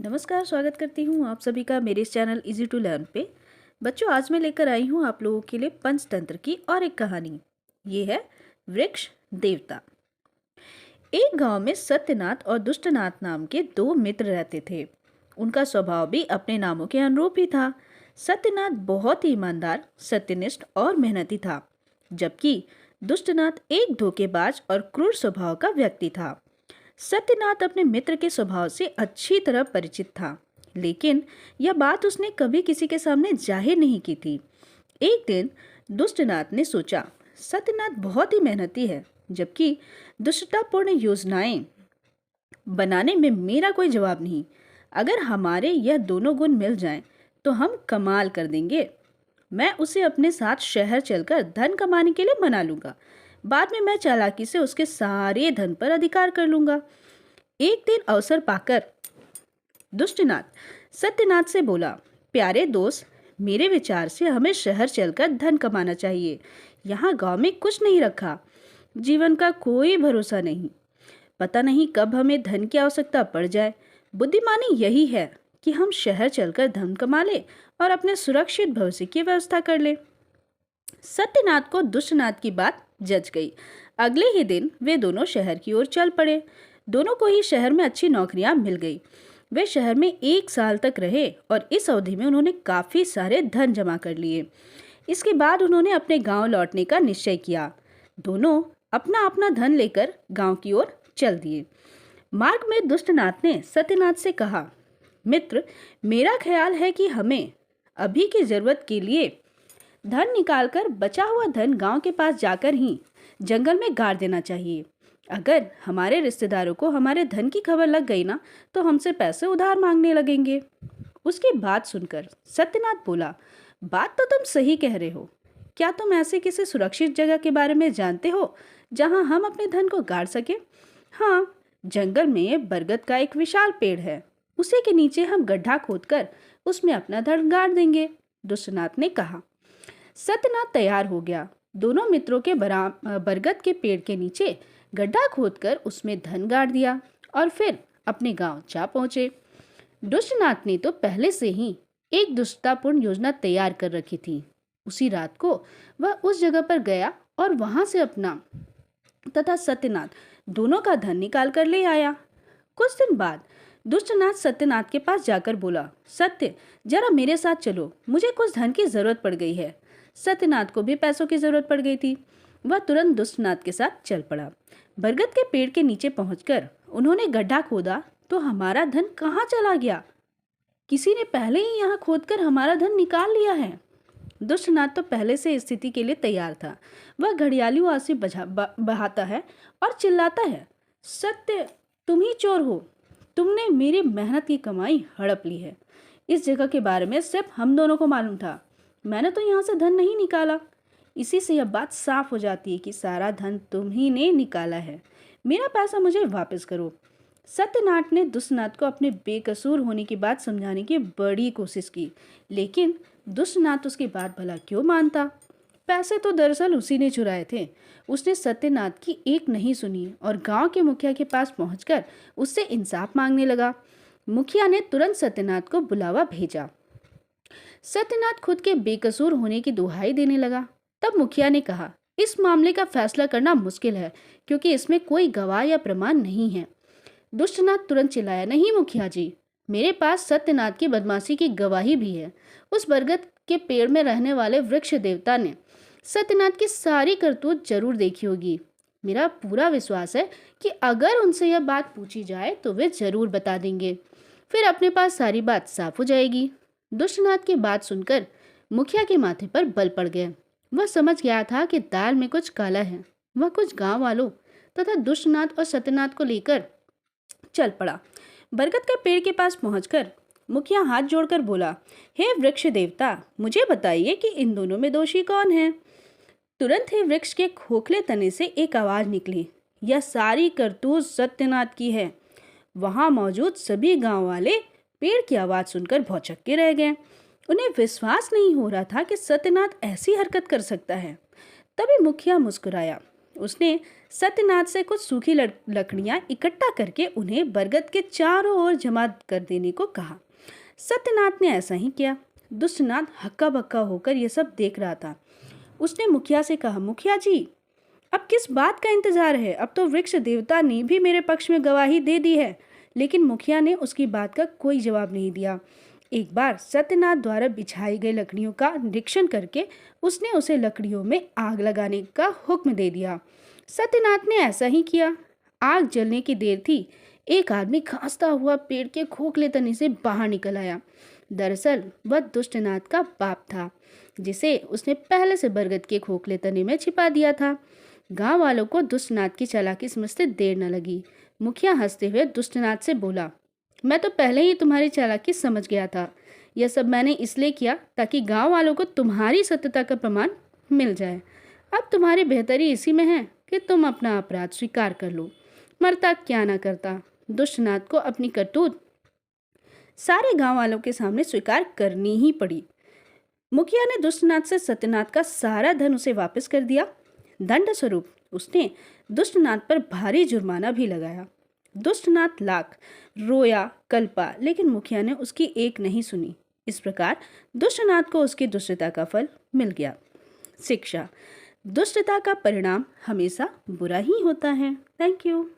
नमस्कार, स्वागत करती हूँ आप सभी का मेरे इस चैनल इजी टू लर्न पे। बच्चों, आज मैं लेकर आई हूँ आप लोगों के लिए पंचतंत्र की और एक कहानी। ये है वृक्ष देवता। एक गांव में सत्यनाथ और दुष्टनाथ नाम के दो मित्र रहते थे। उनका स्वभाव भी अपने नामों के अनुरूप ही था। सत्यनाथ बहुत ही ईमानदार, सत्यनिष्ठ और मेहनती था, जबकि दुष्टनाथ एक धोखेबाज और क्रूर स्वभाव का व्यक्ति था। सत्यनाथ अपने मित्र के स्वभाव से अच्छी तरह परिचित था, लेकिन यह बात उसने कभी किसी के सामने जाहिर नहीं की थी। एक दिन दुष्टनाथ ने सोचा, सत्यनाथ बहुत ही मेहनती है, जबकि दुष्टतापूर्ण योजनाएं बनाने में मेरा कोई जवाब नहीं। अगर हमारे यह दोनों गुण मिल जाएं, तो हम कमाल कर देंगे। मैं उसे अपने साथ शहर चलकर धन कमाने के लिए मना लूंगा। बाद में मैं चालाकी से उसके सारे धन पर अधिकार कर लूंगा। एक दिन अवसर पाकर दुष्टनाथ सत्यनाथ से बोला, प्यारे दोस्त, मेरे विचार से हमें शहर चलकर धन कमाना चाहिए। यहाँ गांव में कुछ नहीं रखा, जीवन का कोई भरोसा नहीं। पता नहीं कब हमें धन की आवश्यकता पड़ जाए। बुद्धिमानी यही है कि हम शहर चलकर धन कमा ले और अपने सुरक्षित भविष्य की व्यवस्था कर ले। सत्यनाथ को दुष्टनाथ की बात जच गई। अगले ही दिन वे दोनों शहर की ओर चल पड़े। दोनों को ही शहर में अच्छी नौकरियां मिल गई। वे शहर में 1 साल तक रहे और इस अवधि में उन्होंने काफी सारे धन जमा कर लिए। इसके बाद उन्होंने अपने गांव लौटने का निश्चय किया। दोनों अपना अपना धन लेकर गांव की ओर चल दिए। मार्ग में दुष्टनाथ ने सत्यनाथ से कहा, मित्र, मेरा ख्याल है कि हमें अभी की जरूरत के लिए धन निकालकर बचा हुआ धन गांव के पास जाकर ही जंगल में गाड़ देना चाहिए। अगर हमारे रिश्तेदारों को हमारे धन की खबर लग गई ना, तो हमसे पैसे उधार मांगने लगेंगे। उसकी बात सुनकर सत्यनाथ बोला, बात तो तुम सही कह रहे हो। क्या तुम ऐसे किसी सुरक्षित जगह के बारे में जानते हो जहां हम अपने धन को गाड़ सके? हाँ, जंगल में बरगद का एक विशाल पेड़ है। उसी के नीचे हम गड्ढा खोदकर उसमें अपना धन गाड़ देंगे, दुष्टनाथ ने कहा। सत्यनाथ तैयार हो गया। दोनों मित्रों के बरगद के पेड़ के नीचे गड्ढा खोदकर उसमें धन गाड़ दिया और फिर अपने गांव जा पहुंचे। दुष्टनाथ ने तो पहले से ही एक दुष्टतापूर्ण योजना तैयार कर रखी थी। उसी रात को वह उस जगह पर गया और वहां से अपना तथा सत्यनाथ दोनों का धन निकाल कर ले आया। कुछ दिन बाद दुष्टनाथ सत्यनाथ के पास जाकर बोला, सत्य, जरा मेरे साथ चलो, मुझे कुछ धन की जरूरत पड़ गई है। सत्यनाथ को भी पैसों की जरूरत पड़ गई थी। वह तुरंत दुष्टनाथ के साथ चल पड़ा। बरगद के पेड़ के नीचे पहुंचकर उन्होंने गड्ढा खोदा तो हमारा धन कहाँ चला गया? किसी ने पहले ही यहाँ खोदकर हमारा धन निकाल लिया है। दुष्टनाथ तो पहले से स्थिति के लिए तैयार था। वह घड़ियाली आंसू बहाता है और चिल्लाता है, सत्य, तुम ही चोर हो। तुमने मेरी मेहनत की कमाई हड़प ली है। इस जगह के बारे में सिर्फ हम दोनों को मालूम था। मैंने तो यहाँ से धन नहीं निकाला। इसी से यह बात साफ हो जाती है कि सारा धन तुम ही ने निकाला है। मेरा पैसा मुझे वापस करो। सत्यनाथ ने दुष्टनाथ को अपने बेकसूर होने की बात समझाने की बड़ी कोशिश की, लेकिन दुष्टनाथ उसकी बात भला क्यों मानता? पैसे तो दरअसल उसी ने चुराए थे। उसने सत्यनाथ की एक नहीं सुनी और गांव के मुखिया के पास पहुंचकर उससे इंसाफ मांगने लगा। मुखिया ने तुरंत सत्यनाथ को बुलावा भेजा। सत्यनाथ खुद के बेकसूर होने की दुहाई देने लगा। तब मुखिया ने कहा, इस मामले का फैसला करना मुश्किल है, क्योंकि इसमें कोई गवाह या प्रमाण नहीं है। दुष्टनाथ तुरंत चिल्लाया, नहीं मुखिया जी, मेरे पास सत्यनाथ की बदमाशी की गवाही भी है। उस बरगद के पेड़ में रहने वाले वृक्ष देवता ने सत्यनाथ की सारी करतूत जरूर देखी होगी। मेरा पूरा विश्वास है कि अगर उनसे यह बात पूछी जाए तो वे जरूर बता देंगे। फिर अपने पास सारी बात साफ हो जाएगी। दुष्टनाथ की बात सुनकर मुखिया के माथे पर बल पड़ गए। वह समझ गया था कि दाल में कुछ काला है। वह कुछ गांव वालों तथा दुष्टनाथ और सत्यनाथ को लेकर चल पड़ा। बरगद के पेड़ के पास पहुंचकर मुखिया हाथ जोड़कर बोला, हे वृक्ष देवता, मुझे बताइए कि इन दोनों में दोषी कौन है? तुरंत ही वृक्ष के खोखले तने से एक आवाज निकली, यह सारी करतूत सत्यनाथ की है। वहां मौजूद सभी गांव वाले पेड़ की आवाज सुनकर भौचक्के रह गए। उन्हें विश्वास नहीं हो रहा था कि सत्यनाथ ऐसी हरकत कर सकता है। तभी मुखिया मुस्कुराया। उसने सत्यनाथ से कुछ सूखी लकड़ियां इकट्ठा करके उन्हें बरगद के चारों ओर जमा कर देने को कहा। सत्यनाथ ने ऐसा ही किया। दुष्टनाथ हक्का बक्का होकर यह सब देख रहा था। उसने मुखिया से कहा, मुखिया जी, अब किस बात का इंतजार है? अब तो वृक्ष देवता ने भी मेरे पक्ष में गवाही दे दी है। लेकिन मुखिया ने उसकी बात का कोई जवाब नहीं दिया। एक बार सत्यनाथ द्वारा बिछाई गई लकड़ियों का निरीक्षण करके उसने उसे लकड़ियों में आग लगाने का हुक्म दे दिया। सत्यनाथ ने ऐसा ही किया। आग जलने की देर थी, एक आदमी खांसता हुआ पेड़ के खोखले तने से बाहर निकल आया। दरअसल वह दुष्टनाथ का बाप था, जिसे उसने पहले से बरगद के खोखले तने में छिपा दिया था। गांव वालों को दुष्टनाथ की चालाकी समझते देर न लगी। मुखिया हंसते हुए दुष्टनाथ से बोला, मैं तो पहले ही तुम्हारी चालाकी समझ गया था। यह सब मैंने इसलिए किया ताकि गांव वालों को तुम्हारी सत्यता का प्रमाण मिल जाए। अब तुम्हारी बेहतरी इसी में है कि तुम अपना अपराध स्वीकार कर लो, मरता क्या ना करता। दुष्टनाथ को अपनी करतूत सारे गांव वालों के सामने स्वीकार करनी ही पड़ी। मुखिया ने दुष्टनाथ से सत्यनाथ का सारा धन उसे वापस कर दिया। दंड स्वरूप उसने दुष्टनाथ पर भारी जुर्माना भी लगाया। दुष्टनाथ लाख रोया, कल्पा, लेकिन मुखिया ने उसकी एक नहीं सुनी। इस प्रकार दुष्टनाथ को उसकी दुष्टता का फल मिल गया। शिक्षा: दुष्टता का परिणाम हमेशा बुरा ही होता है। Thank you.